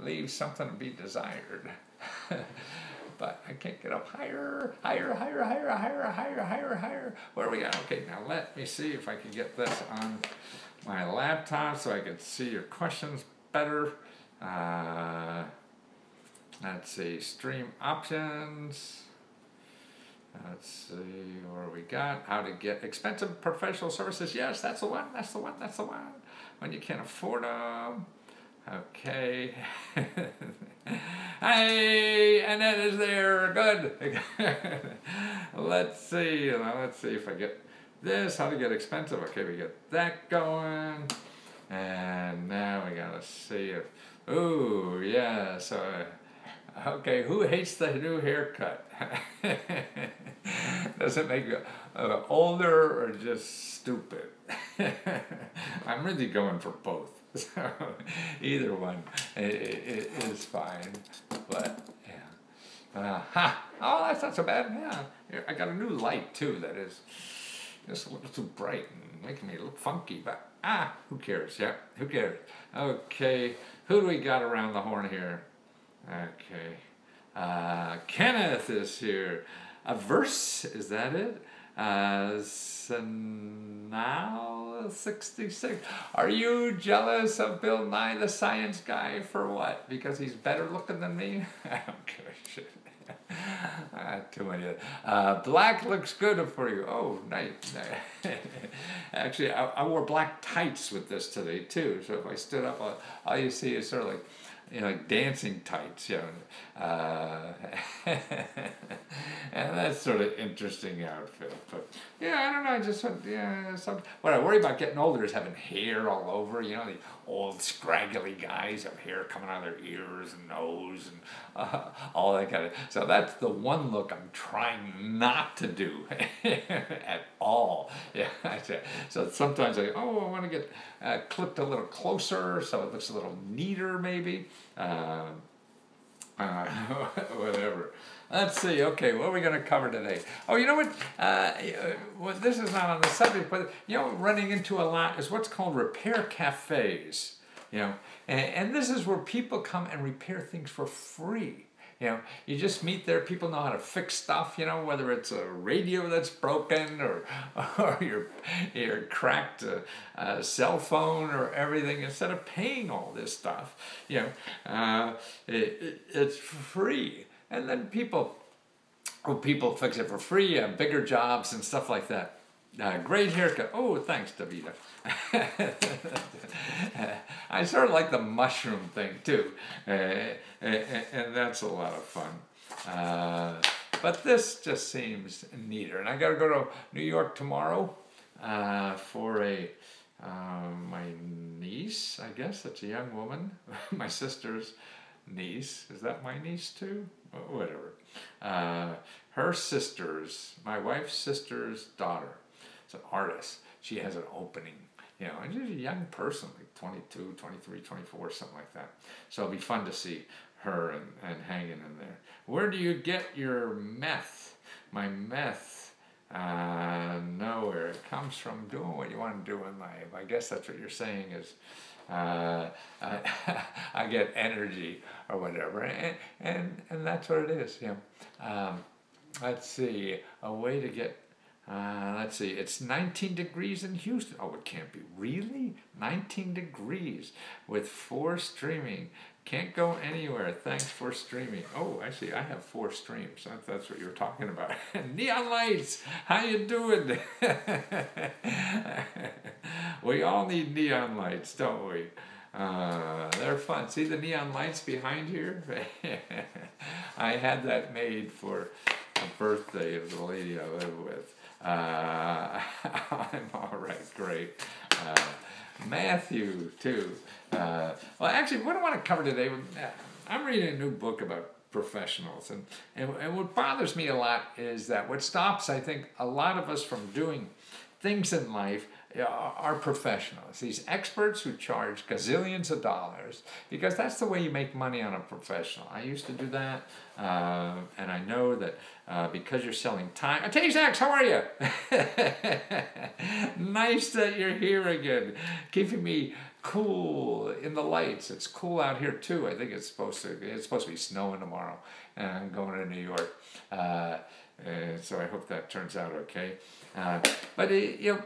leaves something to be desired. But I can't get up higher, higher, higher, higher, higher, higher, higher, higher. Where are we at? Okay, now let me see if I can get this on my laptop so I can see your questions better. Let's see, stream options. Let's see where we got. How to get expensive professional services. Yes, that's the one, that's the one, that's the one. When you can't afford them. Okay. Hey, Annette is there. Good. Let's see if I get this. How to get expensive. Okay, we get that going. And now we gotta see if. Ooh, yeah. So, okay, who hates the new haircut? Does it make you older or just stupid? I'm really going for both. So either one is fine, but yeah. Oh, that's not so bad. Yeah, I got a new light too. That is just a little too bright and making me look funky. But who cares? Yeah, who cares? Okay, who do we got around the horn here? Okay, Kenneth is here. A verse, is that it? Sanal 66. Are you jealous of Bill Nye the Science Guy for what? Because he's better looking than me? I don't give a shit. Too many. Black looks good for you. Oh, nice. Actually, I wore black tights with this today too. So if I stood up, all you see is sort of like, like dancing tights, and that's sort of interesting outfit. But yeah, I don't know. I just what I worry about getting older is having hair all over. The old scraggly guys have hair coming out of their ears and nose and all that kind of. So that's the one look I'm trying not to do at all. Yeah. So sometimes I want to get clipped a little closer so it looks a little neater, maybe. Whatever. Let's see. Okay, what are we going to cover today? Oh, you know what? Well, this is not on the subject, but running into a lot is what's called repair cafes. And this is where people come and repair things for free. You just meet there. People know how to fix stuff. Whether it's a radio that's broken or your cracked cell phone or everything. Instead of paying all this stuff, it's free. And then people fix it for free. Bigger jobs and stuff like that. Great haircut. Oh, thanks, Davida. I sort of like the mushroom thing too, and that's a lot of fun. But this just seems neater. And I got to go to New York tomorrow for my niece. I guess that's a young woman, my sister's niece. Is that my niece too? Whatever. Her sister's, my wife's sister's daughter. It's an artist. She has an opening, and she's a young person, like 22, 23, 24, something like that. So it'll be fun to see her and hanging in there. Where do you get your meth? My meth, nowhere. It comes from doing what you want to do in life. I guess that's what you're saying is, I get energy or whatever, and that's what it is. Let's see, a way to get. Let's see, it's 19 degrees in Houston. Oh, it can't be. Really? 19 degrees with 4 streaming. Can't go anywhere. Thanks for streaming. Oh, actually, I have 4 streams. That's what you were talking about. Neon lights. How you doing? We all need neon lights, don't we? They're fun. See the neon lights behind here? I had that made for a birthday of the lady I live with. I'm all right, great. Matthew, too. Well, actually, what I want to cover today, I'm reading a new book about professionals, and what bothers me a lot is that what stops, I think, a lot of us from doing things in life are professionals, these experts who charge gazillions of dollars, because that's the way you make money on a professional. I used to do that, and I know that because you're selling time. Tay-Zax, how are you? Nice that you're here again, keeping me cool in the lights. It's cool out here too. I think it's supposed to be snowing tomorrow, and I'm going to New York. So I hope that turns out okay. But you know,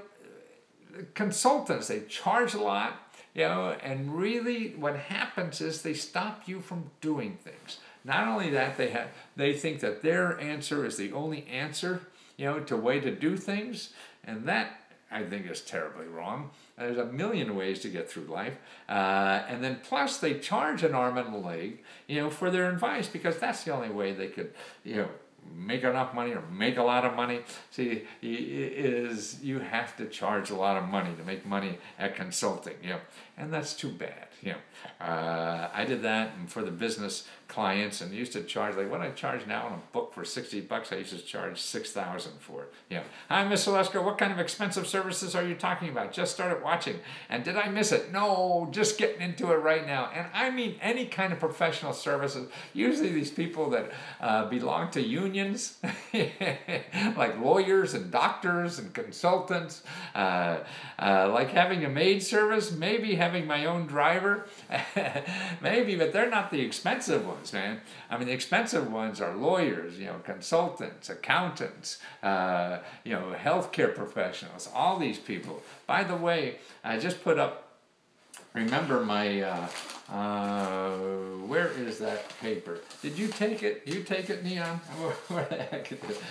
consultants, they charge a lot, you know, and really what happens is they stop you from doing things. Not only that, they think that their answer is the only answer, you know, to way to do things, and that I think is terribly wrong. There's a million ways to get through life, and then plus they charge an arm and a leg, you know, for their advice, because that's the only way they could, you know, make enough money or make a lot of money. See, you have to charge a lot of money to make money at consulting, you know, and that's too bad, you know. I did that for the business clients and used to charge, like what I charge now on a book for $60, I used to charge $6,000 for it. You know, hi, Miss Olesko, what kind of expensive services are you talking about? Just started watching, and did I miss it? No, just getting into it right now. And I mean any kind of professional services. Usually these people that belong to unions, like lawyers and doctors and consultants, like having a maid service, maybe having my own driver, maybe, but they're not the expensive ones, man. I mean, the expensive ones are lawyers, you know, consultants, accountants, you know, healthcare professionals, all these people. By the way, I just put up, remember my, where is that paper? Did you take it? You take it, Neon? Where the heck is it?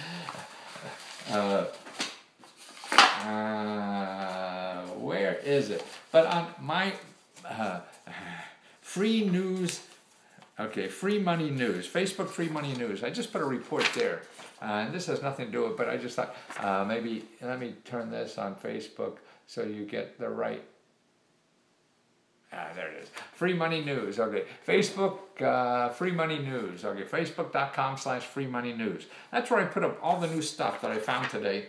Where is it? But on my free news, okay, Free Money News, Facebook Free Money News. I just put a report there. And this has nothing to do with it, but I just thought maybe let me turn this on Facebook so you get the right. There it is. Free Money News. Okay. Facebook, Free Money News. Okay. Facebook.com/Free Money News. That's where I put up all the new stuff that I found today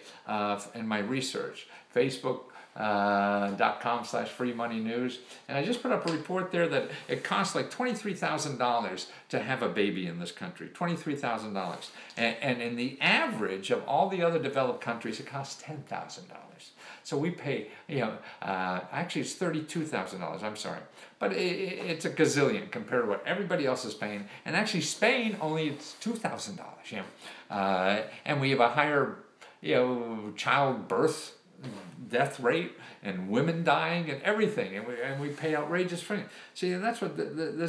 in my research. Facebook.com/Free Money News. And I just put up a report there that it costs like $23,000 to have a baby in this country. $23,000. And in the average of all the other developed countries, it costs $10,000. So we pay, you know, actually it's $32,000, I'm sorry. But it's a gazillion compared to what everybody else is paying. And actually Spain, only it's $2,000, you know. And we have a higher, you know, childbirth death rate and women dying and everything, and we pay outrageous premiums. See, and that's what the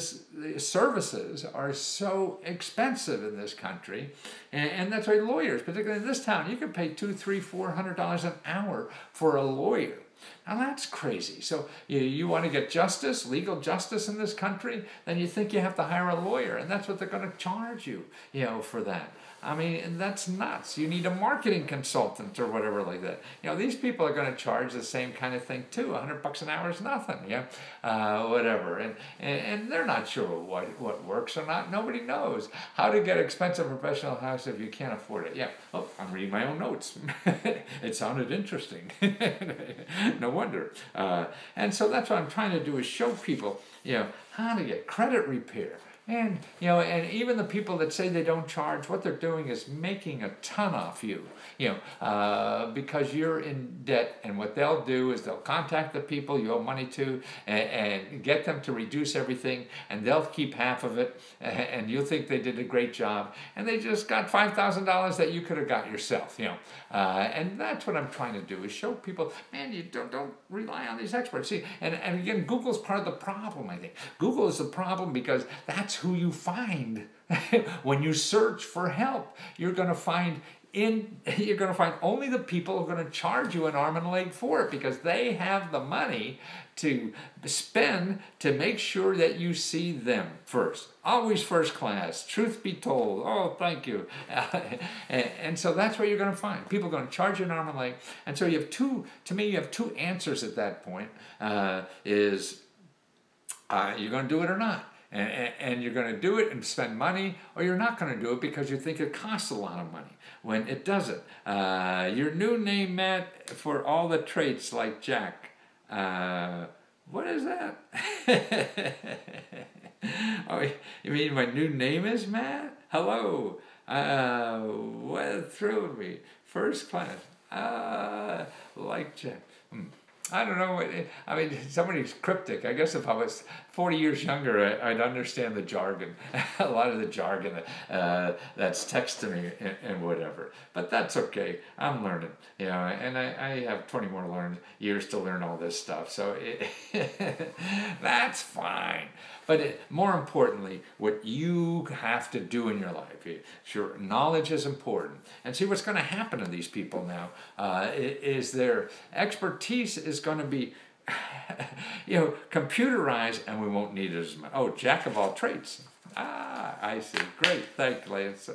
services are so expensive in this country, and that's why lawyers, particularly in this town, you can pay $200, $300, $400 an hour for a lawyer. Now that's crazy. So you want to get justice, legal justice in this country, then you think you have to hire a lawyer, and that's what they're going to charge you, you know, for that. I mean, that's nuts. You need a marketing consultant or whatever like that. You know, these people are going to charge the same kind of thing too. $100 an hour is nothing, yeah, whatever. And they're not sure what works or not. Nobody knows how to get expensive professional house if you can't afford it. Yeah. Oh, I'm reading my own notes. It sounded interesting. No wonder. And so that's what I'm trying to do is show people, you know, how to get credit repair. And, you know, and even the people that say they don't charge, what they're doing is making a ton off you, you know, because you're in debt. And what they'll do is they'll contact the people you owe money to and get them to reduce everything, and they'll keep half of it, and you'll think they did a great job, and they just got $5,000 that you could have got yourself, you know. And that's what I'm trying to do is show people, man, you don't rely on these experts. See, and again, Google's part of the problem, I think. Google is the problem because that's who you find when you search for help. You're going to find only the people who are going to charge you an arm and a leg for it, because they have the money to spend to make sure that you see them first. Always first class, truth be told. Oh, thank you. And so that's what you're going to find. People are going to charge you an arm and a leg. And so you have two answers at that point. Is you're going to do it or not. And you're going to do it and spend money, or you're not going to do it because you think it costs a lot of money, when it doesn't. Your new name, Matt, for all the traits like Jack. What is that? Oh, you mean my new name is Matt? Hello. What threw me? First class. Like Jack. I don't know. I mean, somebody's cryptic. I guess if I was 40 years younger, I'd understand the jargon, a lot of the jargon that's text to me and whatever. But that's okay. I'm learning, and I have 20 more years to learn all this stuff. So that's fine. But more importantly, what you have to do in your life, sure, knowledge is important. And see what's going to happen to these people now is their expertise is going to be, computerized, and we won't need it as much. Oh, jack of all trades. Ah, I see. Great, thank Lance.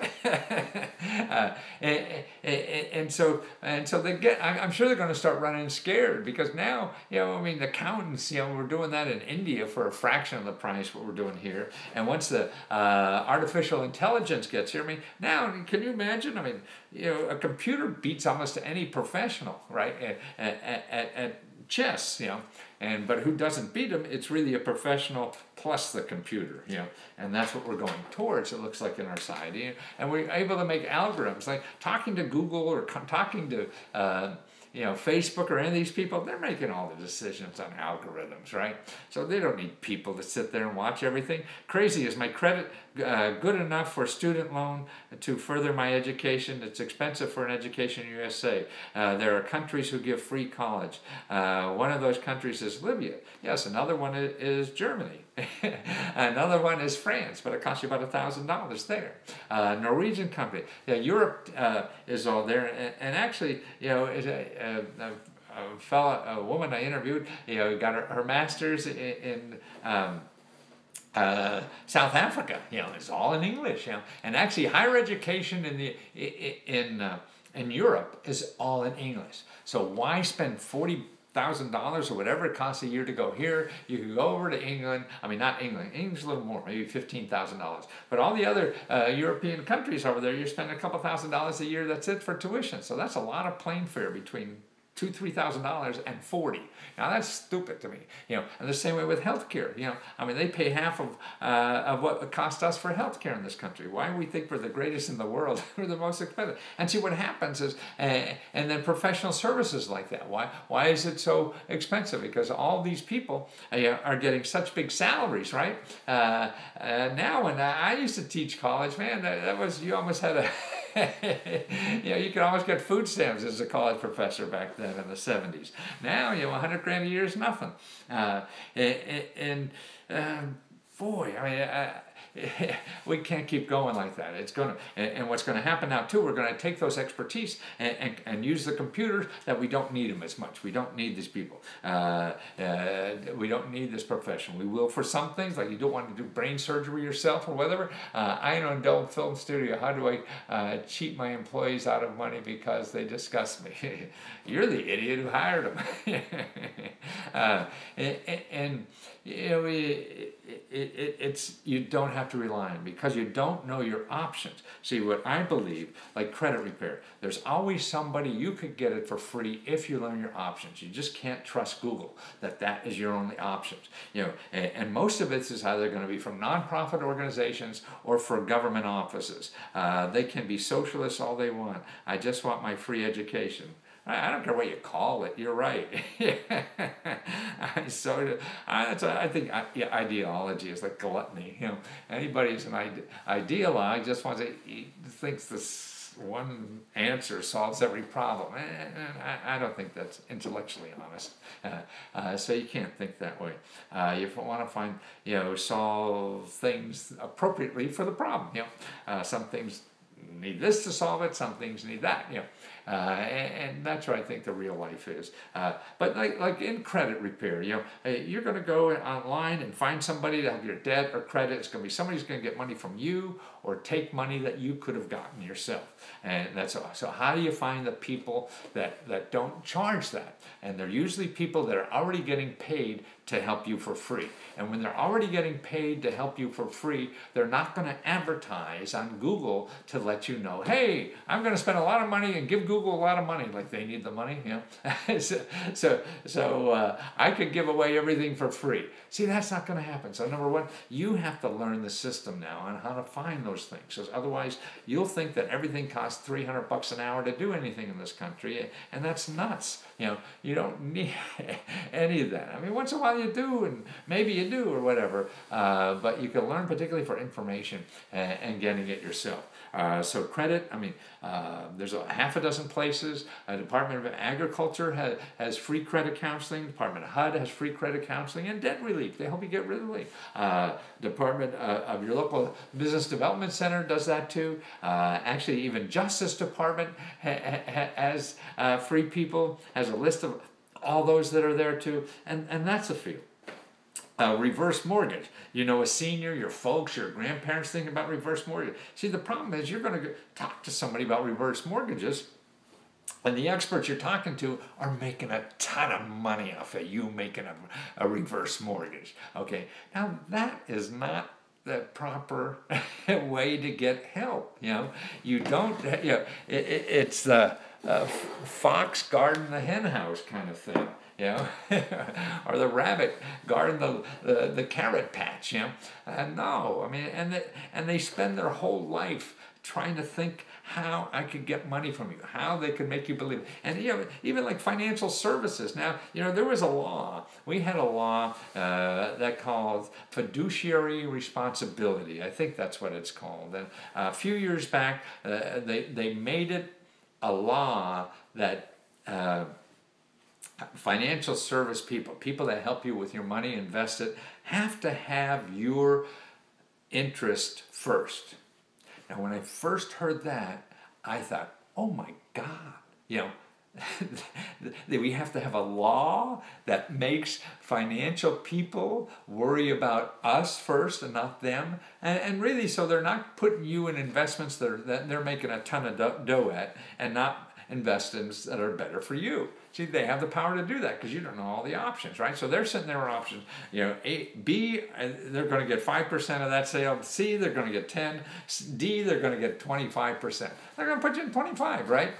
And so they get. I'm sure they're going to start running scared because now, I mean, accountants, we're doing that in India for a fraction of the price what we're doing here. And once the artificial intelligence gets here, I mean, now can you imagine? I mean, a computer beats almost any professional, right? At chess, but who doesn't beat them? It's really a professional plus the computer, and that's what we're going towards. It looks like in our society, and we're able to make algorithms like talking to Google or talking to Facebook or any of these people. They're making all the decisions on algorithms, right? So they don't need people to sit there and watch everything. Crazy, is my credit good enough for a student loan to further my education? It's expensive for an education in the USA. There are countries who give free college. One of those countries is Libya. Yes, another one is Germany. Another one is France, but it costs you about $1,000 there. Norwegian company. Europe is all there, and actually, is a woman I interviewed, got her master's in South Africa. It's all in English. And actually, higher education in Europe is all in English. So why spend $40,000 or whatever it costs a year to go here? You can go over to England. I mean, not England. England's a little more, maybe $15,000. But all the other European countries over there, you're spending a couple $1,000s a year. That's it for tuition. So that's a lot of plane fare between $2,000-$3,000 and $40,000. Now that's stupid to me. And the same way with healthcare. I mean, they pay half of what it costs us for healthcare in this country. Why do we think we're the greatest in the world? We're the most expensive. And see what happens is, and then professional services like that. Why is it so expensive? Because all these people are getting such big salaries, right? Now, when I used to teach college, man, that was, you almost had a you could almost get food stamps as a college professor back then in the 70s. Now, $100,000 a year is nothing. Boy, I mean, we can't keep going like that. It's gonna, and what's going to happen now too, we're going to take those expertise and use the computers that we don't need them as much. We don't need these people. We don't need this profession. We will for some things, like you don't want to do brain surgery yourself or whatever. I know in Dome Film Studio, how do I cheat my employees out of money because they disgust me? You're the idiot who hired them. It's you don't have to rely on because you don't know your options. See, what I believe, like credit repair, there's always somebody you could get it for free if you learn your options. You just can't trust Google that is your only options. And most of it is either going to be from nonprofit organizations or for government offices. They can be socialists all they want. I just want my free education. I don't care what you call it. You're right. I think ideology is like gluttony. Anybody who's an ideologue just wants to thinks this one answer solves every problem. I don't think that's intellectually honest. So you can't think that way. You want to find solve things appropriately for the problem. Some things need this to solve it. Some things need that. And that's what I think the real life is. But like in credit repair, you're going to go online and find somebody to have your debt or credit. It's going to be somebody who's going to get money from you or take money that you could have gotten yourself. And that's all. So how do you find the people that don't charge that? And they're usually people that are already getting paid to help you for free. And when they're already getting paid to help you for free, they're not going to advertise on Google to let you know, hey, I'm going to spend a lot of money and give Google Google a lot of money, like they need the money, you know. so I could give away everything for free. See, that's not going to happen. So number one, you have to learn the system now on how to find those things. Because otherwise, you'll think that everything costs $300 an hour to do anything in this country, and that's nuts. You know, you don't need any of that. I mean, once in a while you do, and maybe you do or whatever, but you can learn particularly for information and getting it yourself. So credit, I mean, there's a half a dozen places. Department of Agriculture has free credit counseling. Department of HUD has free credit counseling and debt relief. They help you get relief. Department of your local business development center does that too. Actually, even Justice Department has free people, has a list of all those that are there too, and that's a field. Reverse mortgage. You know, a senior, your folks, your grandparents thinking about reverse mortgage. See, the problem is you're going to talk to somebody about reverse mortgages, and the experts you're talking to are making a ton of money off of you making a reverse mortgage. Okay, now that is not the proper way to get help. You know, you don't. You know, it's the fox guarding the hen house kind of thing. You know, or the rabbit guarding the carrot patch. You know, no, I mean, and they spend their whole life trying to think how I could get money from you, how they could make you believe it. And you know, even like financial services. Now, you know, there was a law. We had a law that called fiduciary responsibility. I think that's what it's called. And a few years back, they made it a law that financial service people that help you with your money, invest it, have to have your interest first. Now, when I first heard that, I thought, oh my God, you know, we have to have a law that makes financial people worry about us first and not them. And really, so they're not putting you in investments that they're making a ton of dough at, and not investments that are better for you. See, they have the power to do that because you don't know all the options, right? So they're sitting there with options. You know, B, they're going to get 5% of that sale. C, they're going to get 10. D, they're going to get 25%. They're going to put you in 25, right?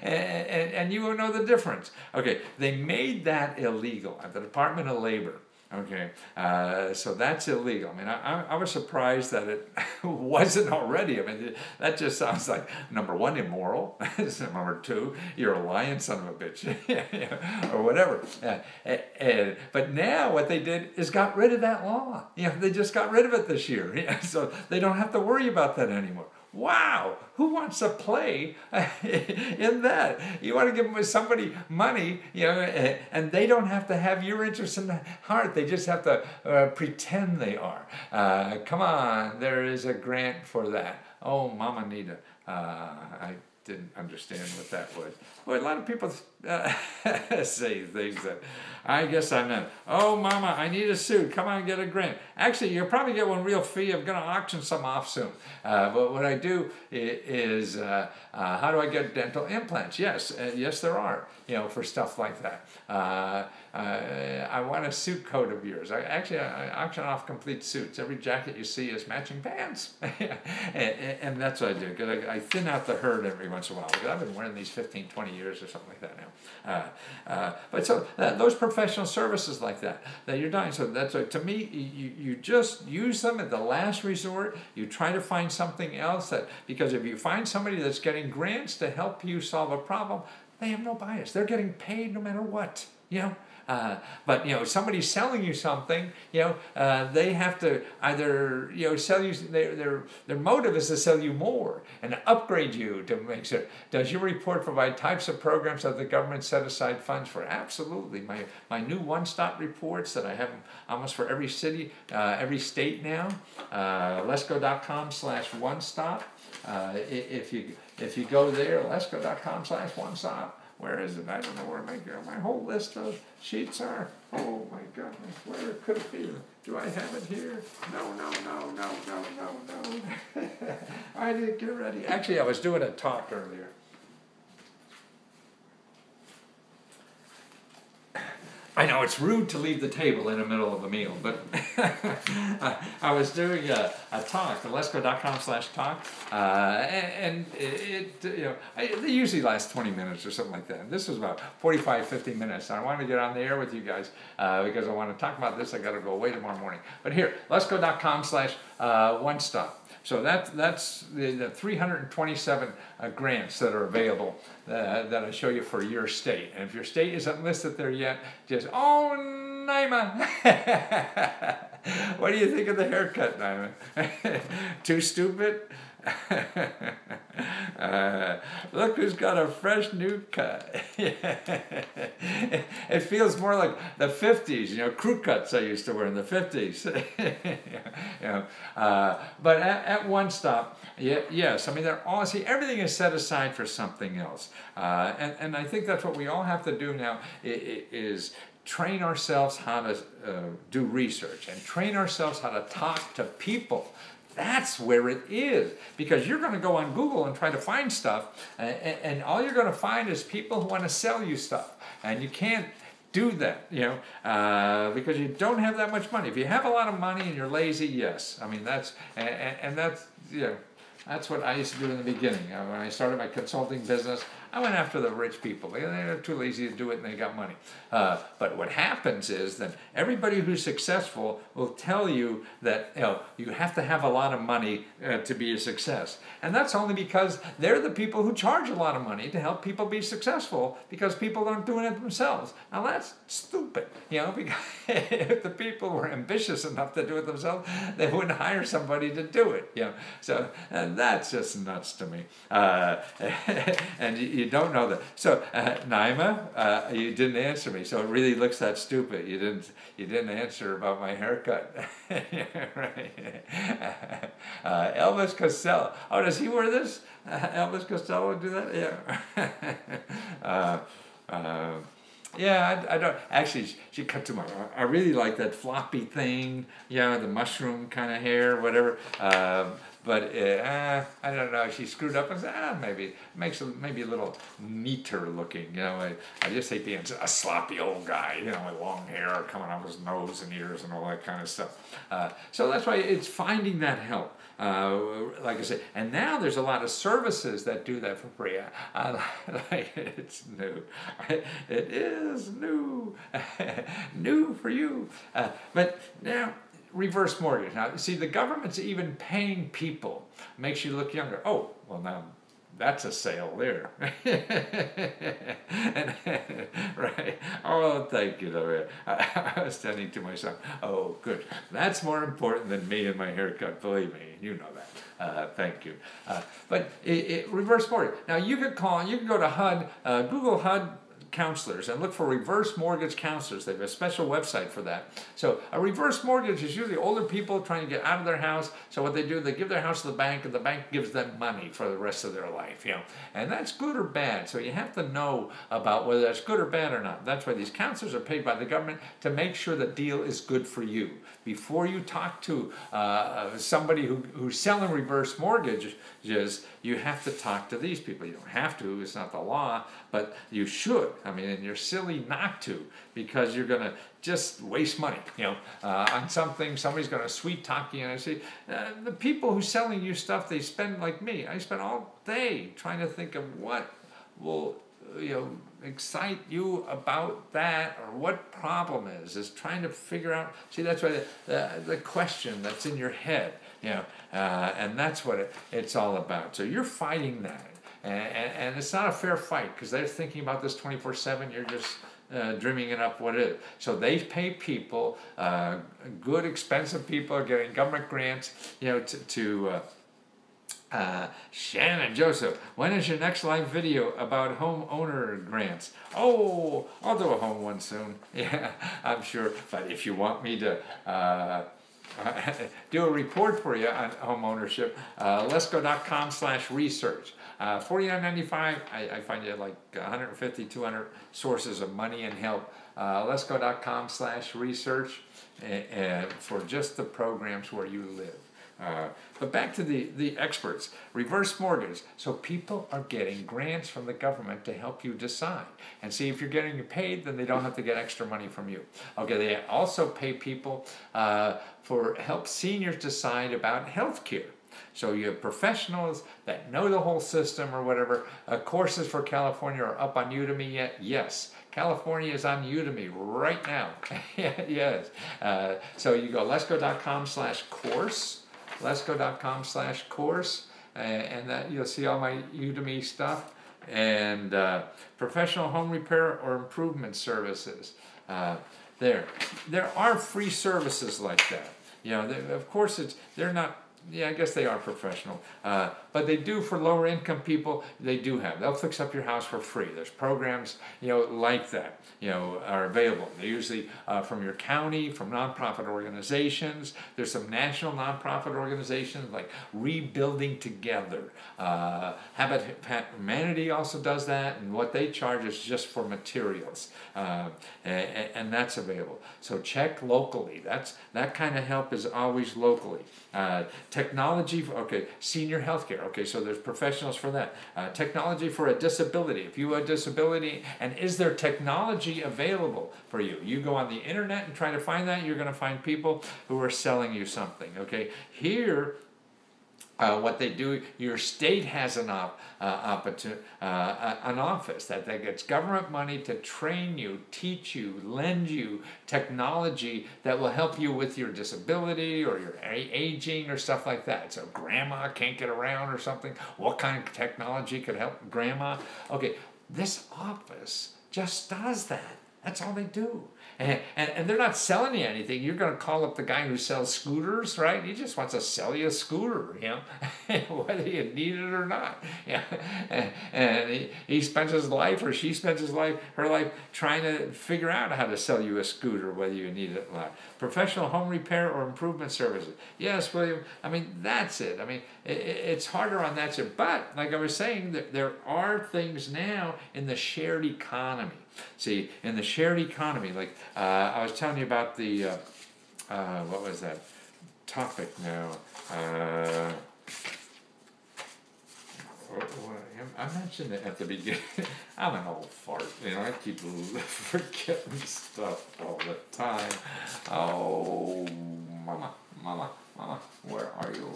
and you will know the difference. Okay, they made that illegal at the Department of Labor. Okay, so that's illegal. I mean, I was surprised that it wasn't already. I mean, that just sounds like, number one, immoral. Number two, you're a lying son of a bitch, or whatever. But now what they did is got rid of that law. You know, they just got rid of it this year. So they don't have to worry about that anymore. Wow, who wants to play in that? You want to give somebody money, you know, and they don't have to have your interest in the heart. They just have to pretend they are. Come on, there is a grant for that. Oh, Mama Nita, I didn't understand what that was. Well, a lot of people say things that I guess I'm not. Oh, Mama, I need a suit. Come on, get a grant. Actually, you'll probably get one real fee. I'm going to auction some off soon. But what I do is, how do I get dental implants? Yes, yes, there are. You know, for stuff like that. I want a suit coat of yours. I auction off complete suits. Every jacket you see is matching pants. and that's what I do. Because I thin out the herd every once in a while. Because I've been wearing these 15, 20 years or something like that now. But so those professional services like that you're dying. So that's to me, you just use them at the last resort. You try to find something else because if you find somebody that's getting grants to help you solve a problem, they have no bias. They're getting paid no matter what, you know. But you know, somebody's selling you something. You know, they have to either sell you. Their motive is to sell you more and upgrade you to make sure. Does your report provide types of programs that the government set aside funds for? Absolutely. My new one-stop reports that I have almost for every city, every state now. Lesco.com/one-stop. If you go there, Lesco.com/one-stop. Where is it? I don't know where my whole list of sheets are. Oh my goodness, where could it be? Do I have it here? No. I didn't get ready. Actually, I was doing a talk earlier. I know it's rude to leave the table in the middle of a meal, but I was doing a talk, Lesko.com/talk, and they usually last 20 minutes or something like that. This was about 45, 50 minutes. I wanted to get on the air with you guys because I want to talk about this. I got to go away tomorrow morning. But here, Lesko.com/OneStop. So that's the 327 grants that are available that I show you for your state. And if your state isn't listed there yet, just, oh, Naima. What do you think of the haircut, Naima? Too stupid? Look who's got a fresh new cut. It feels more like the 50s, crew cuts I used to wear in the 50s. But at One Stop, yes, I mean, they're all, see, everything is set aside for something else. And I think that's what we all have to do now is train ourselves how to do research and train ourselves how to talk to people. That's where it is, because you're going to go on Google and try to find stuff, and all you're going to find is people who want to sell you stuff, and you can't do that, because you don't have that much money. If you have a lot of money and you're lazy, yes, I mean that's that's what I used to do in the beginning. When I started my consulting business, I went after the rich people. They're too lazy to do it and they got money. But what happens is that everybody who's successful will tell you that you have to have a lot of money to be a success. And that's only because they're the people who charge a lot of money to help people be successful, because people aren't doing it themselves. Now that's stupid, because if the people were ambitious enough to do it themselves, they wouldn't hire somebody to do it. So that's just nuts to me. And you don't know that. So Naima, you didn't answer me. So it really looks that stupid. You didn't answer about my haircut. Right. Elvis Costello. Oh, does he wear this? Elvis Costello do that? Yeah. Yeah, I don't, actually, she cut too much. I really like that floppy thing, the mushroom kind of hair, whatever. But I don't know, she screwed up and said, maybe it makes it maybe a little neater looking. I just hate being a sloppy old guy, with long hair coming out of his nose and ears and all that kind of stuff. So that's why it's finding that help. Like I said, and now there's a lot of services that do that for free. It's new. It is new. New for you. But now, reverse mortgage. Now, see, the government's even paying people. Makes you look younger. Oh, well, now that's a sale there. Right. Oh, thank you. I was tending to my son. Oh, good. That's more important than me and my haircut. Believe me, you know that. Thank you. But reverse mortgage. Now, you can go to HUD, Google HUD counselors and look for reverse mortgage counselors. They have a special website for that. So a reverse mortgage is usually older people trying to get out of their house. So what they do, they give their house to the bank, and the bank gives them money for the rest of their life. And that's good or bad. So you have to know about whether that's good or bad or not. That's why these counselors are paid by the government to make sure the deal is good for you. Before you talk to somebody who's selling reverse mortgages, you have to talk to these people. You don't have to, it's not the law, but you should. I mean, and you're silly not to, because you're going to just waste money, on something. Somebody's going to sweet talk you, and I say, the people who's selling you stuff, they spend like me. I spend all day trying to think of what will excite you about that, or what problem is trying to figure out. See, that's why the question that's in your head, and that's what it's all about. So you're fighting that. And it's not a fair fight, because they're thinking about this 24/7. You're just dreaming it up what it is. So they pay people, good, expensive people are getting government grants, Shannon Joseph, when is your next live video about homeowner grants? Oh, I'll do a home one soon. Yeah, I'm sure. But if you want me to do a report for you on home ownership, Lesko.com/research. $49.95. I find you like 150, 200 sources of money and help. Lesko.com/research for just the programs where you live. But back to the experts, reverse mortgage. So people are getting grants from the government to help you decide. And see, if you're getting paid, then they don't have to get extra money from you. Okay, they also pay people for help seniors decide about health care. So you have professionals that know the whole system or whatever. Courses for California are up on Udemy yet? Yes. California is on Udemy right now. Yes. So you go letsgo.com/course, letsgo.com/course, and that you'll see all my Udemy stuff. And professional home repair or improvement services. There are free services like that. You know, of course, they're not. Yeah, I guess they are professional, but they do for lower income people. They do have. They'll fix up your house for free. There's programs, you know, like that, you know, are available. They're usually from your county, from nonprofit organizations. There's some national nonprofit organizations like Rebuilding Together. Habitat Humanity also does that, and what they charge is just for materials, and that's available. So check locally. That kind of help is always locally. Technology, okay, senior healthcare, okay, so there's professionals for that. Technology for a disability. If you have a disability, and is there technology available for you? You go on the internet and try to find that, you're going to find people who are selling you something, okay? Here, what they do, your state has an office that gets government money to train you, teach you, lend you technology that will help you with your disability or your aging or stuff like that. So grandma can't get around or something. What kind of technology could help grandma? Okay, this office just does that. That's all they do. And they're not selling you anything. You're going to call up the guy who sells scooters, right? He just wants to sell you a scooter, you know, whether you need it or not. Yeah. And he spends his life, or she spends her life trying to figure out how to sell you a scooter, whether you need it or not. Professional home repair or improvement services. Yes, William, I mean, that's it. I mean, it's harder on that side. But, like I was saying, there are things now in the shared economy. See, in the shared economy, like I was telling you about the, what was that topic now? I mentioned it at the beginning. I'm an old fart, you know, I keep forgetting stuff all the time. Oh, mama, where are you?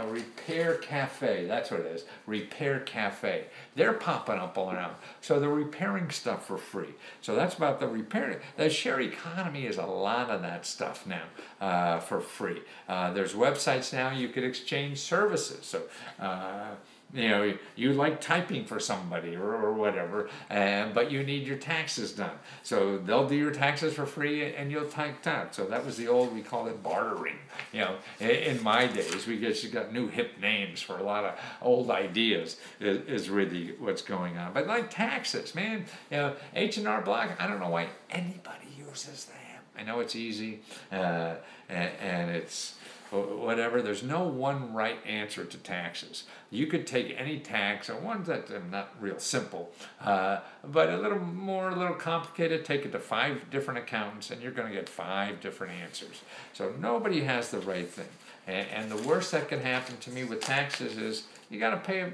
Repair Cafe, that's what it is, Repair Cafe. They're popping up all around. So they're repairing stuff for free. So that's about the repairing. The share economy is a lot of that stuff now for free. There's websites now you could exchange services. So you know, you like typing for somebody or whatever, but you need your taxes done. So they'll do your taxes for free and you'll type out. So that was the old, we call it bartering. You know, in my days, we just got new hip names for a lot of old ideas is really what's going on. But like taxes, man, you know, H&R Block, I don't know why anybody uses them. I know it's easy and it's whatever. There's no one right answer to taxes. You could take any tax, or ones that are not real simple, but a little complicated, take it to 5 different accountants and you're going to get 5 different answers. So nobody has the right thing. And the worst that can happen to me with taxes is you got to pay,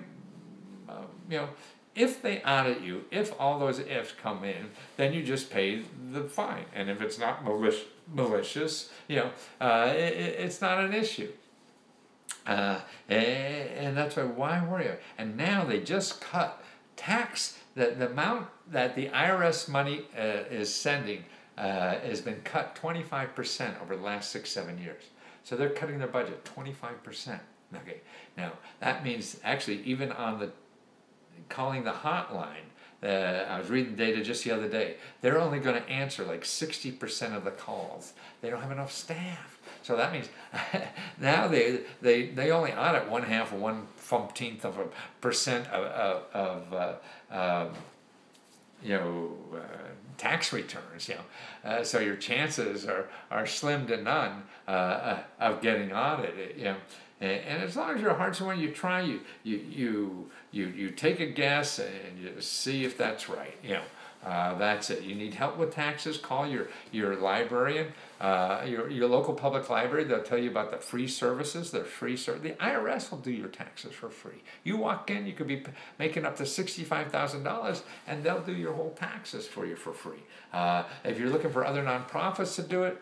you know, if they audit you, if all those ifs come in, then you just pay the fine. And if it's not malicious, you know, it's not an issue. And that's why worry? And now they just cut tax, the amount that the IRS money is sending has been cut 25% over the last 6-7 years. So they're cutting their budget 25%. Okay, now that means actually even on the calling the hotline, I was reading data just the other day, they're only going to answer like 60% of the calls. They don't have enough staff. So that means now they only audit 1/2 of 1/15% of you know, tax returns, you know, so your chances are slim to none of getting audited, you know. And as long as your heart's in, you try, you take a guess and you see if that's right, you know. That's it. You need help with taxes, call your librarian, your local public library. They'll tell you about the free services. They're free. The IRS will do your taxes for free. You walk in, you could be making up to $65,000, and they'll do your whole taxes for you for free. If you're looking for other nonprofits to do it,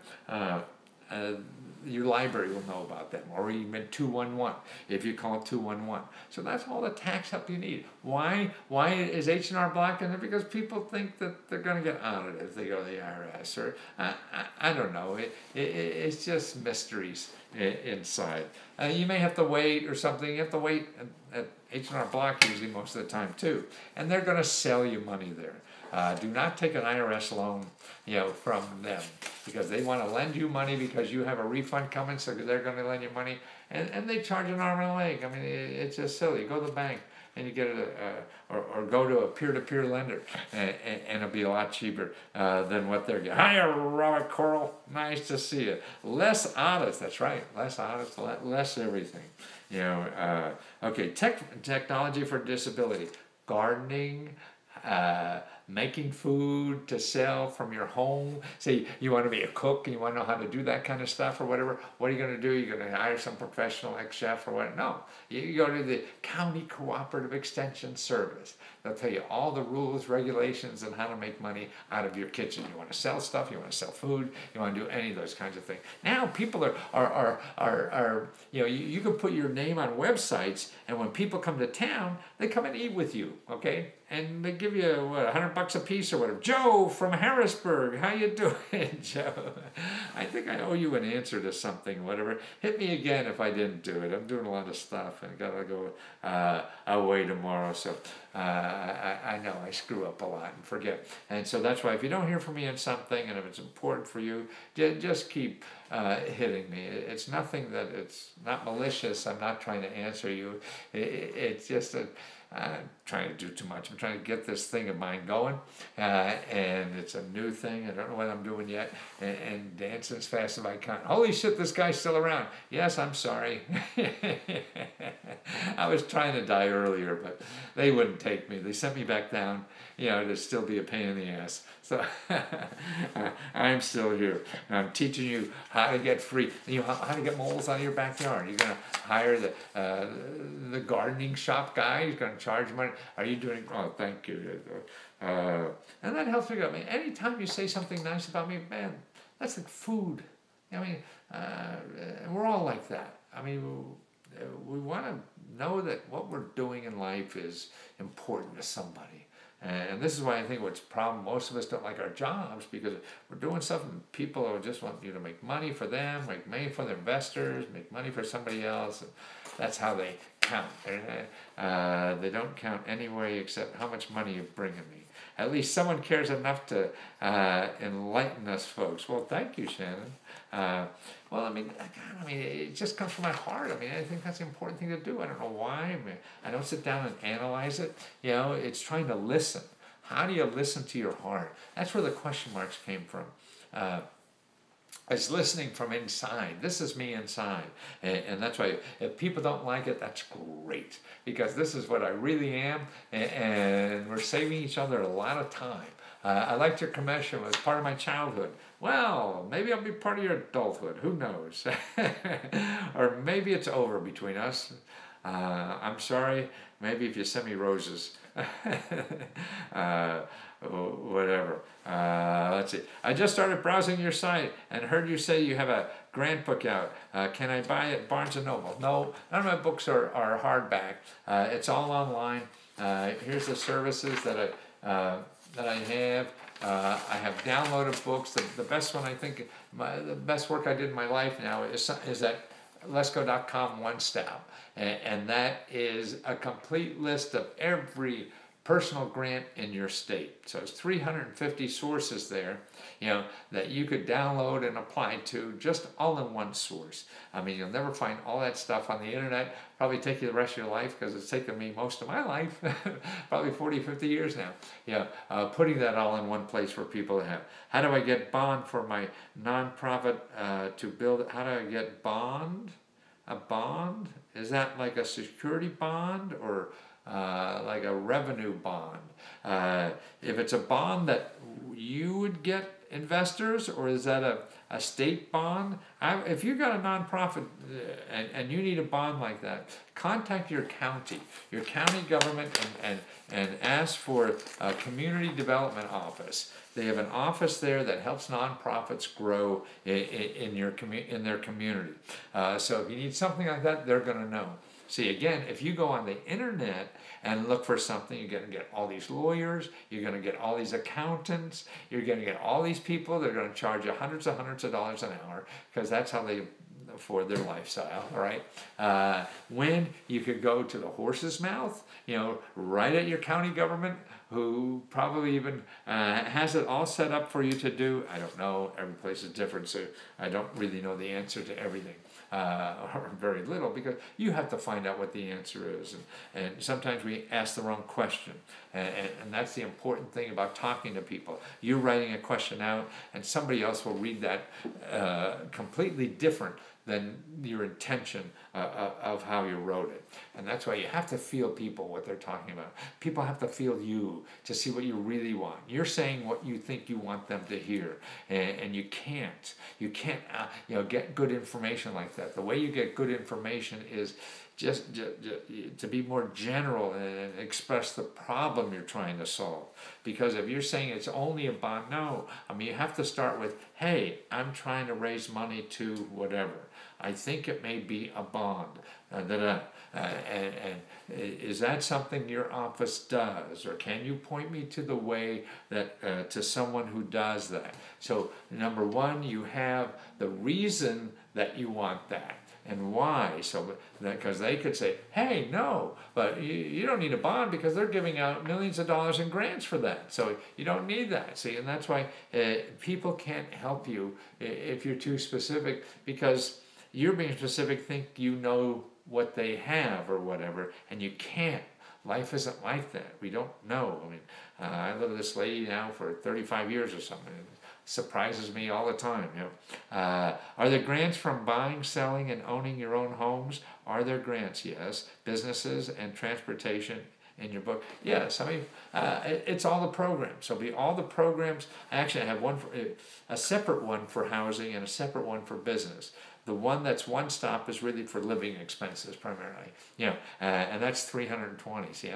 your library will know about them, or even 211 if you call 211. So that's all the tax help you need. Why is H&R Block in there? Because people think that they're going to get audited if they go to the IRS, or I don't know. It's just mysteries inside. You may have to wait or something. You have to wait at H&R Block usually most of the time too, and they're going to sell you money there. Do not take an IRS loan, from them, because they want to lend you money because you have a refund coming, so they're going to lend you money, and they charge an arm and a leg. I mean, it's just silly. Go to the bank and you get or go to a peer-to-peer lender, and it'll be a lot cheaper than what they're getting. Hi, Robert Coral. Nice to see you. Less audits. That's right. Less audits. Less everything. Okay. Technology for disability. Gardening. Making food to sell from your home. Say you want to be a cook and you want to know how to do that kind of stuff or whatever. What are you going to do? You're going to hire some professional ex-chef or what? No. You go to the County Cooperative Extension Service. They'll tell you all the rules, regulations, and how to make money out of your kitchen. You want to sell stuff, you want to sell food, you want to do any of those kinds of things. Now people are you can put your name on websites, and when people come to town, they come and eat with you, okay? And they give you, what, $100 a piece or whatever. Joe from Harrisburg, how you doing, Joe? I think I owe you an answer to something, whatever. Hit me again if I didn't do it. I'm doing a lot of stuff and gotta go away tomorrow, so I know I screw up a lot and forget. And so that's why if you don't hear from me on something, and if it's important for you, just keep hitting me. It's nothing that, it's not malicious. I'm not trying to answer you. It's just that I'm trying to do too much. I'm trying to get this thing of mine going, and it's a new thing. I don't know what I'm doing yet, and dancing as fast as I can. Holy shit, this guy's still around. Yes, I'm sorry. I was trying to die earlier, but they wouldn't take me. They sent me back down, to still be a pain in the ass. So I'm still here. And I'm teaching you how to get free, how to get moles out of your backyard. You're going to hire the gardening shop guy. He's going to charge money. Are you doing? Oh, thank you. And that helps me go. I mean, anytime you say something nice about me, man, that's like food. I mean, we're all like that. I mean, we want to know that what we're doing in life is important to somebody. And this is why I think what's the problem, most of us don't like our jobs, because we're doing stuff and people just want you to make money for them, make money for their investors, make money for somebody else. And that's how they count. They don't count any way except how much money you're bringing me. At least someone cares enough to enlighten us folks. Well, thank you, Shannon. Well, I mean, it just comes from my heart. I mean, I think that's the important thing to do. I don't know why. I don't sit down and analyze it. It's trying to listen. How do you listen to your heart? That's where the question marks came from. It's listening from inside. This is me inside. And that's why if people don't like it, that's great. Because this is what I really am. And we're saving each other a lot of time. I liked your commercial. It was part of my childhood. Well, maybe I'll be part of your adulthood. Who knows? Or maybe it's over between us. I'm sorry. Maybe if you send me roses. Whatever. Let's see. I just started browsing your site and heard you say you have a grant book out. Can I buy it at Barnes & Noble? No, none of my books are hardback. It's all online. Here's the services that I have. I have downloaded books. The best one, I think, the best work I did in my life now is at Lesko.com One Step. And that is a complete list of every personal grant in your state. So it's 350 sources there, that you could download and apply to, just all in one source. I mean, you'll never find all that stuff on the internet. Probably take you the rest of your life, because it's taken me most of my life, probably 40, 50 years now. Putting that all in one place for people to have. How do I get bond for my nonprofit to build? How do I get bond? A bond? Is that like a security bond, or like a revenue bond. If it's a bond that you would get investors, or is that a state bond? If you got a nonprofit and you need a bond like that, contact your county government, and ask for a community development office. They have an office there that helps nonprofits grow in their community. So if you need something like that, they're going to know. See, again, if you go on the internet and look for something, you're going to get all these lawyers, you're going to get all these accountants, you're going to get all these people that are going to charge you hundreds of dollars an hour, because that's how they afford their lifestyle, all right? When you could go to the horse's mouth, right at your county government, who probably even has it all set up for you to do. I don't know, every place is different, so I don't really know the answer to everything. Or very little, because you have to find out what the answer is, and sometimes we ask the wrong question, and that's the important thing about talking to people. You're writing a question out, and somebody else will read that completely different than your intention of how you wrote it. And that's why you have to feel people, what they're talking about. People have to feel you to see what you really want. You're saying what you think you want them to hear, and you can't get good information like that. The way you get good information is just to be more general and express the problem you're trying to solve. Because if you're saying it's only a bond, no. I mean, you have to start with, hey, I'm trying to raise money to whatever. I think it may be a bond. And is that something your office does, or can you point me to the way that to someone who does that? So number one, you have the reason that you want that and why. So because they could say, hey, no, but you don't need a bond because they're giving out millions of dollars in grants for that, so you don't need that. See, and that's why people can't help you if you're too specific, because you're being specific, think you know what they have or whatever, and you can't. Life isn't like that. We don't know. I mean, I live with this lady now for 35 years or something. It surprises me all the time. Are there grants from buying, selling, and owning your own homes? Are there grants? Yes. Businesses and transportation in your book? Yes. I mean, it's all the programs. So all the programs. Actually, I have a separate one for housing and a separate one for business. The one that's one stop is really for living expenses primarily, and that's 320. See,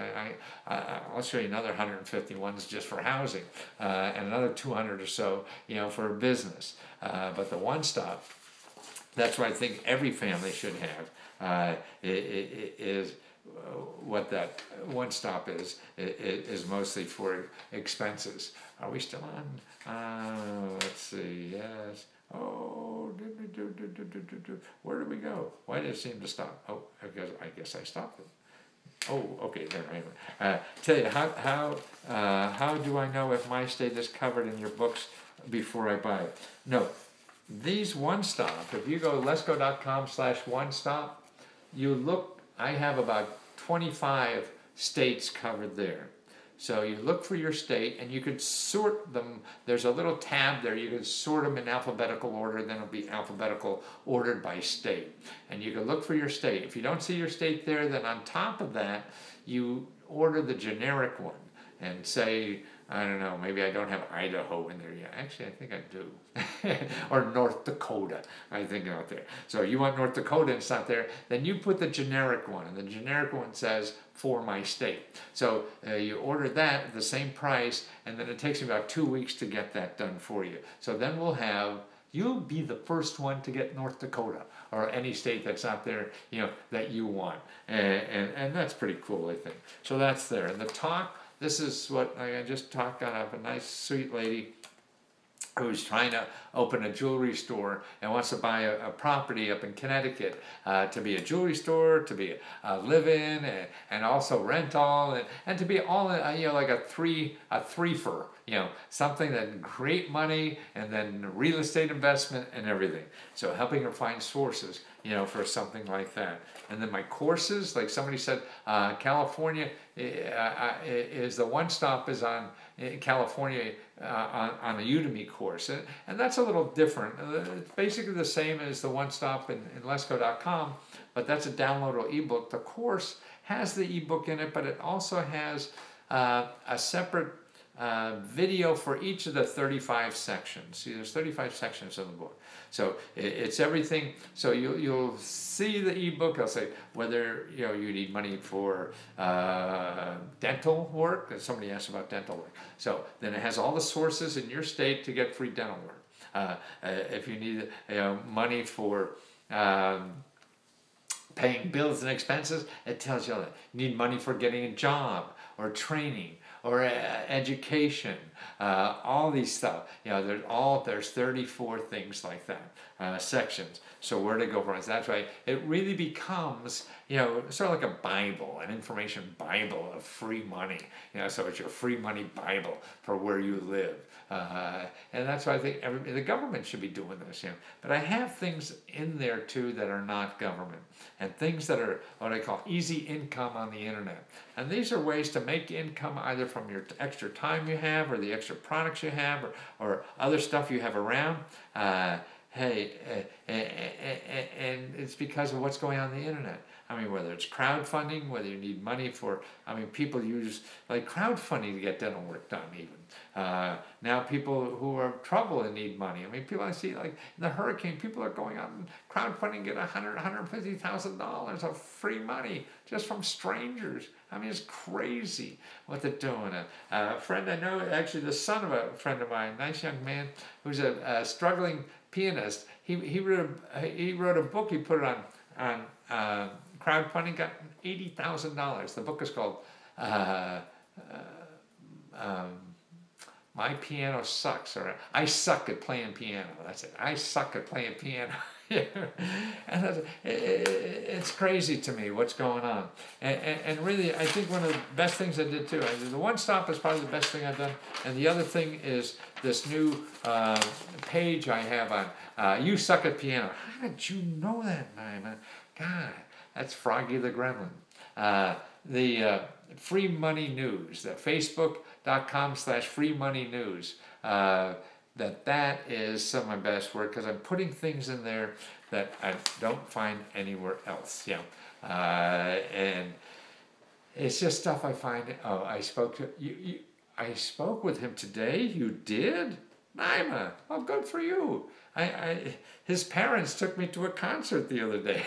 I'll show you another 150 ones just for housing, and another 200 or so, for business. But the one stop, that's what I think every family should have. Is what that one stop is mostly for expenses. Are we still on? Let's see. Yes. Oh, where did we go? Why did it seem to stop? Oh, I guess I stopped it. Oh, okay, there. Anyway, tell you how do I know if my state is covered in your books before I buy it? No, these one stop. If you go lesco.com/one stop, you look. I have about 25 states covered there. So you look for your state, and you could sort them. There's a little tab there. You can sort them in alphabetical order, then it'll be alphabetical ordered by state. And you can look for your state. If you don't see your state there, then on top of that, you order the generic one and say, I don't know, maybe I don't have Idaho in there yet. Actually, I think I do. Or North Dakota, I think, out there. So you want North Dakota and it's not there, then you put the generic one, and the generic one says, for my state. So you order that at the same price, and then it takes me about 2 weeks to get that done for you. So then you'll be the first one to get North Dakota, or any state that's out there, that you want. And that's pretty cool, I think. So that's there. And the talk, this is what I just talked on a nice, sweet lady who's trying to open a jewelry store and wants to buy a property up in Connecticut to be a jewelry store, to be a live-in, and also rental, and to be all like a threefer, something that great money, and then real estate investment and everything. So helping her find sources, for something like that. And then my courses, like somebody said, California is the one stop is on California on a Udemy course, and that's a little different. It's basically the same as the one stop in Lesco.com, but that's a downloadable ebook. The course has the ebook in it, but it also has a separate video for each of the 35 sections. See, there's 35 sections in the book. So it's everything. So you'll see the ebook. I'll say whether you need money for dental work. Somebody asked about dental work. So then it has all the sources in your state to get free dental work. If you need money for paying bills and expenses, it tells you that. You need money for getting a job or training or education, all these stuff. There's 34 things like that, sections. So where to go from? That's why it really becomes, sort of like a Bible, an information Bible of free money. So it's your free money Bible for where you live. And that's why I think the government should be doing this. But I have things in there too that are not government, and things that are what I call easy income on the internet. And these are ways to make income either from your extra time you have, or the extra products you have, or other stuff you have around. And it's because of what's going on the internet. I mean, whether it's crowdfunding, whether you need money for, people use like crowdfunding to get dental work done even. Now people who are in trouble and need money. People I see like in the hurricane, people are going out and crowdfunding, get $150,000 of free money just from strangers. It's crazy what they're doing. A friend I know, actually the son of a friend of mine, nice young man, who's a struggling pianist. He wrote a book. He put it on crowdfunding, got $80,000. The book is called My Piano Sucks, or I Suck at Playing Piano. That's it. I suck at playing piano. And it's crazy to me what's going on. And really, I think one of the best things I did too, the One Stop is probably the best thing I've done. And the other thing is this new page I have on You Suck at Piano. How did you know that, Naima? God, that's Froggy the Gremlin. The Free Money News, the Facebook.com/Free Money News. That is some of my best work, because I'm putting things in there that I don't find anywhere else. And it's just stuff I find. Oh, I spoke to you. I spoke with him today. You did, Naima. Oh, good for you. His parents took me to a concert the other day.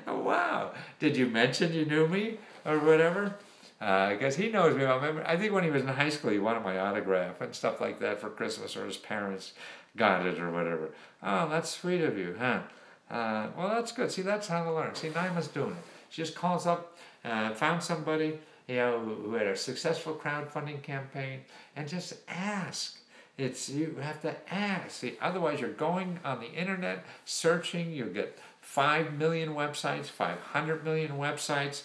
Oh, wow. Did you mention you knew me or whatever? Because he knows me. I think when he was in high school, he wanted my autograph and stuff like that for Christmas, or his parents got it or whatever. Oh, that's sweet of you, huh? Well, that's good. See, that's how to learn. See, Naima's doing it. She just calls up, found somebody, who had a successful crowdfunding campaign, and just ask. You have to ask. See, otherwise you're going on the internet searching. You'll get 5 million websites, 500 million websites.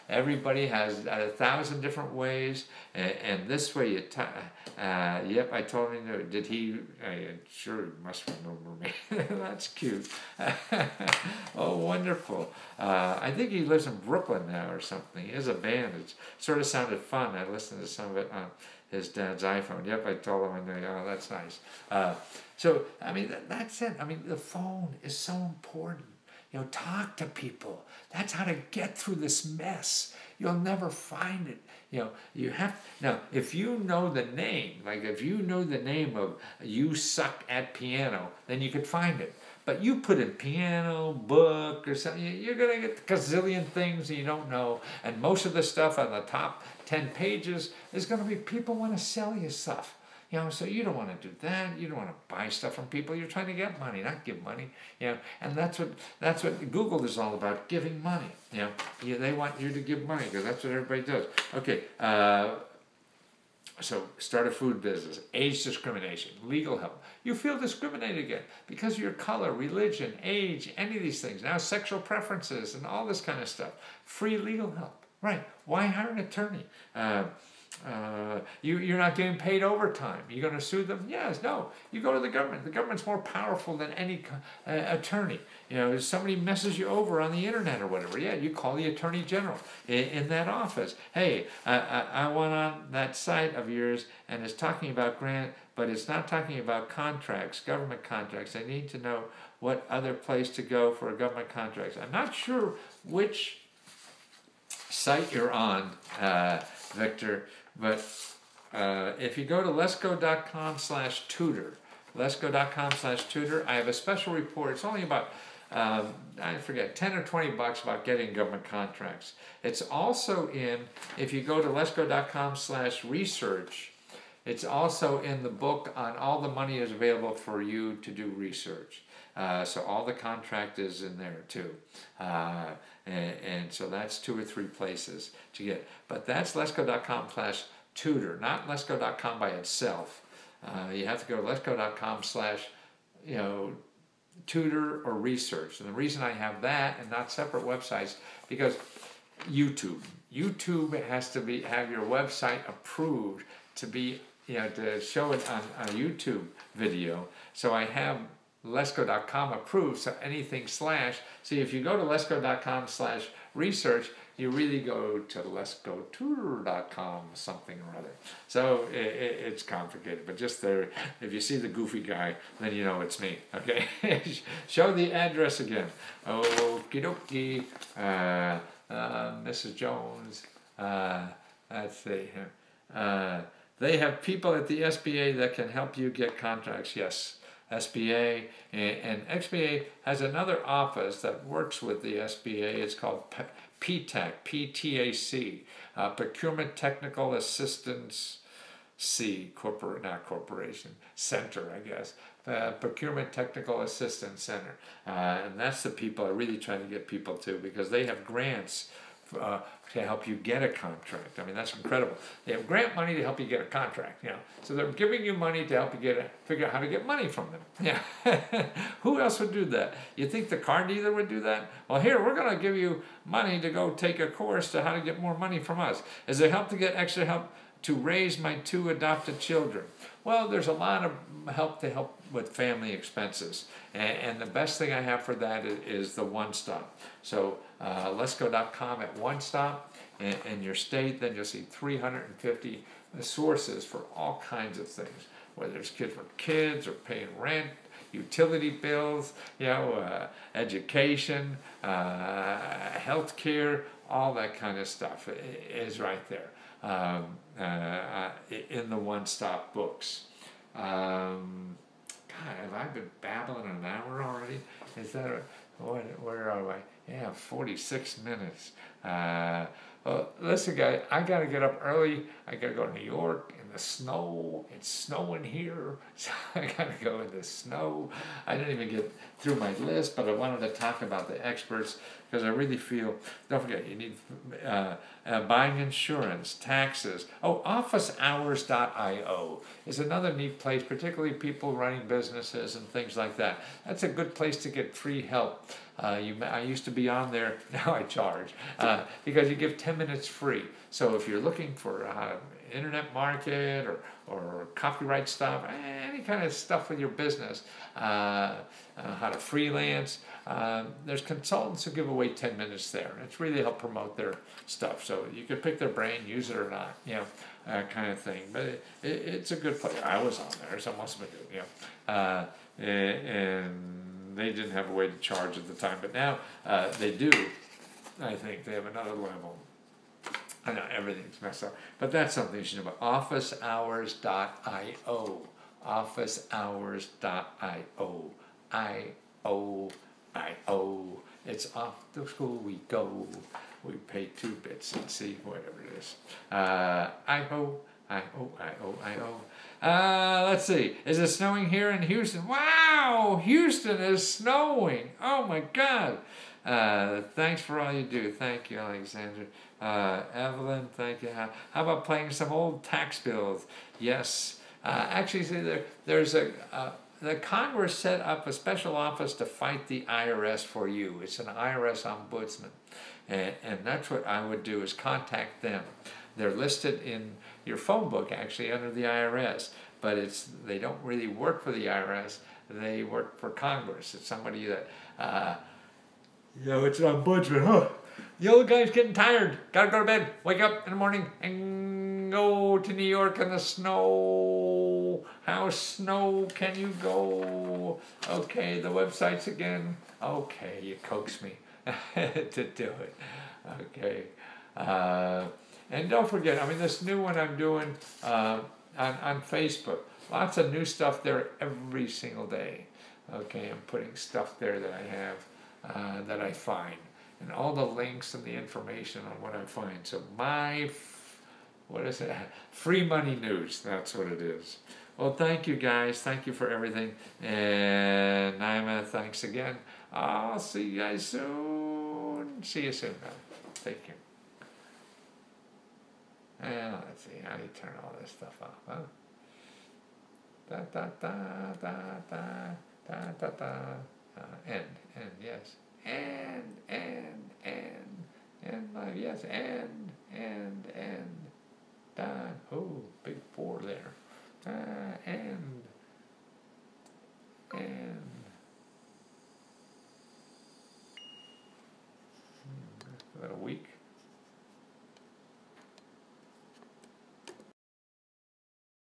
Everybody has 1,000 different ways, and this way you. Yep, I told him. Did he? Sure, he must remember me. That's cute. Oh, wonderful. I think he lives in Brooklyn now or something. He has a band. It sort of sounded fun. I listened to some of it on his dad's iPhone. Yep, I told him. I knew. Oh, that's nice. So, that's it. the phone is so important. Talk to people. That's how to get through this mess. You'll never find it. You have, now, if you know the name, like if you know the name of You Suck at Piano, then you could find it. But you put in piano, book, or something, you're going to get a gazillion things you don't know. And most of the stuff on the top 10 pages is going to be people want to sell you stuff. So you don't want to do that. You don't want to buy stuff from people. You're trying to get money, not give money. And that's what Google is all about, giving money. They want you to give money because that's what everybody does. Okay. So start a food business, age discrimination, legal help. You feel discriminated again because of your color, religion, age, any of these things. Now sexual preferences and all this kind of stuff. Free legal help. Right. Why hire an attorney? you're not getting paid overtime. You're going to sue them? Yes, no. You go to the government. The government's more powerful than any attorney. You know, if somebody messes you over on the internet or whatever, yeah, you call the attorney general in that office. Hey, I went on that site of yours and it's talking about grant, but it's not talking about contracts, government contracts. I need to know what other place to go for a government contracts. I'm not sure which site you're on, Victor, but if you go to letsgo.com/tutor, letsgo.com/tutor, I have a special report. It's only about, I forget, 10 or 20 bucks about getting government contracts. It's also in, if you go to letsgo.com/research, it's also in the book on all the money is available for you to do research. So all the contract is in there too. And so that's 2 or 3 places to get. But that's letsgo.com/tutor, not letsgo.com by itself. You have to go to letsgo.com/tutor or research. And the reason I have that and not separate websites, because YouTube has to have your website approved to be, to show it on a YouTube video. So I have letsgo.com approved, so anything / see, if you go to letsgo.com/research, you really go to letsgotutor.com something or other. So it's complicated, but just there, if you see the goofy guy, then you know it's me, okay? Show the address again. Okie dokie, Mrs. Jones, let's see here. They have people at the SBA that can help you get contracts, yes. SBA, and XBA has another office that works with the SBA. It's called PTAC, P-T-A-C, Procurement Technical Assistance Center, I guess. Procurement Technical Assistance Center. And that's the people I really try to get people to, because they have grants to help you get a contract. I mean, that's incredible. They have grant money to help you get a contract, So they're giving you money to help you figure out how to get money from them. Yeah. Who else would do that? You think the car dealer would do that? Well, here, we're going to give you money to go take a course to how to get more money from us. Is it help to get extra help to raise my 2 adopted children? Well, there's a lot of help to help with family expenses. And the best thing I have for that is the One Stop. So letsgo.com at One Stop in your state, then you'll see 350 sources for all kinds of things, whether it's kids for kids or paying rent, utility bills, education, health care, all that kind of stuff is right there in the One Stop books. God, have I been babbling an hour already? Is that where are we? Yeah, 46 minutes. Well, listen, guys, I got to get up early. I got to go to New York in the snow. It's snowing here, so I got to go in the snow. I didn't even get through my list, but I wanted to talk about the experts because I really feel, don't forget, you need buying insurance, taxes. Oh, officehours.io is another neat place, particularly people running businesses and things like that. That's a good place to get free help. I used to be on there, now I charge, because you give 10 minutes free. So if you're looking for internet market or copyright stuff, any kind of stuff with your business, how to freelance, there's consultants who give away 10 minutes there. It's really help promote their stuff. So you can pick their brain, use it or not, kind of thing. But it's a good place. I was on there, so it must have been good, and they didn't have a way to charge at the time, but now they do. I think they have another level. I know everything's messed up, but that's something you should know about. Officehours.io. Officehours.io. I-O. It's off to school we go. We pay 2 bits and see whatever it is. I-O. Let's see. Is it snowing here in Houston? Wow! Houston is snowing. Oh my God. Thanks for all you do. Thank you, Alexander. Evelyn, thank you. How about playing some old tax bills? Yes. Actually, see, there's the Congress set up a special office to fight the IRS for you. It's an IRS ombudsman. And that's what I would do, is contact them. They're listed in your phone book actually under the IRS, but they don't really work for the IRS. They work for Congress. It's somebody that, it's an ombudsman, huh? The old guy's getting tired. Gotta go to bed. Wake up in the morning and go to New York in the snow. How snow can you go? Okay, the websites again. Okay, you coax me to do it. Okay. And don't forget, I mean, this new one I'm doing on Facebook. Lots of new stuff there every single day. Okay, I'm putting stuff there that I have, that I find. And all the links and the information on what I find. So what is it? Free Money News, that's what it is. Well, thank you guys. Thank you for everything. And Naima, thanks again. I'll see you guys soon. See you soon, man. Take care. And let's see, how do you turn all this stuff off, huh? Da da da da da da da da. End, yes. And live, yes, and. Done. Oh, big 4 there. And